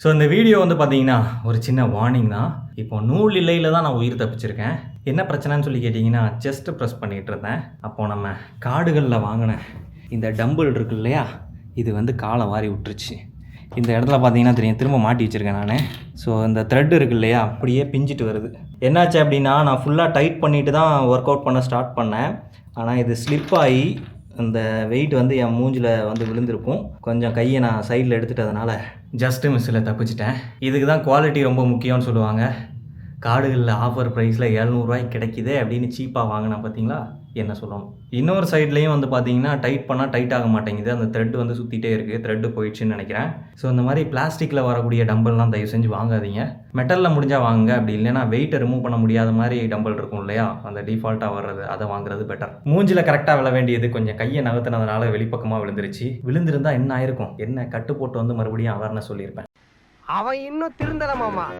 So இந்த video வந்து பார்த்தீங்கன்னா, ஒரு சின்ன வார்னிங் தான். இப்போ நூல் இழையில தான் நான் உயிர் தப்பிச்சிருக்கேன். என்ன பிரச்சனைன்னு சொல்லி கேட்டிங்கன்னா, செஸ்ட் பிரஸ் பண்ணிட்டு இருந்தேன். அப்போ நம்ம காடுகள்ல வாங்குன இந்த டம்பிள் இருக்கு இல்லையா? இது வந்து கால வாரி விட்டுருச்சு. இந்த இடத்துல பார்த்தீங்கன்னா தெரியும், திரும்ப மாட்டி வச்சுருக்கேன் நானு. ஸோ இந்த த்ரெட் இருக்கு இல்லையா? அப்படியே பிஞ்சிட்டு வருது. என்னாச்சு அப்படின்னா, நான் ஃபுல்லாக டைட் பண்ணிட்டு தான் ஒர்க் அவுட் பண்ண ஸ்டார்ட் பண்ணேன். ஆனால் இது ஸ்லிப் ஆகி அந்த வெயிட் வந்து என் மூஞ்சில் வந்து விழுந்திருக்கும். கொஞ்சம் கையை நான் சைடில் எடுத்துட்டதுனால ஜஸ்ட்டு மிஸ்ஸில் தப்பிச்சிட்டேன். இதுக்கு தான் குவாலிட்டி ரொம்ப முக்கியம்னு சொல்லுவாங்க. காடுகளில் ஆஃபர் ப்ரைஸில் ரூ. 700 கிடைக்குதே அப்படின்னு சீப்பாக வாங்கினா பார்த்தீங்களா, என்ன சொல்லணும். இன்னொரு சைட்லேயும் வந்து பார்த்தீங்கன்னா, டைட் பண்ணால் டைட் ஆக மாட்டேங்குது. அந்த த்ரெட் வந்து சுற்றிட்டே இருக்குது. த்ரெட்டு போயிடுச்சுன்னு நினைக்கிறேன். ஸோ இந்த மாதிரி பிளாஸ்டிக்கில் வரக்கூடிய டம்பிள்லாம் தயவு செஞ்சு வாங்காதீங்க. மெட்டலில் முடிஞ்சால் வாங்குங்க. அப்படி இல்லைன்னா வெயிட்டை ரிமூவ் பண்ண முடியாத மாதிரி டம்பிள் இருக்கும் இல்லையா, அந்த டிஃபால்ட்டாக வர்றது, அதை வாங்குறது பெட்டர். மூஞ்சில் கரெக்டாக விழ வேண்டியது கொஞ்சம் கையை நகர்த்தினதுனால வெளிப்பக்கமாக விழுந்துருச்சு. விழுந்திருந்தால் என்ன ஆயிருக்கும்? என்ன கட்டு போட்டு வந்து மறுபடியும் அவேர்னஸ் சொல்லியிருப்பேன். அவன் இன்னும் திருந்தல மாமா.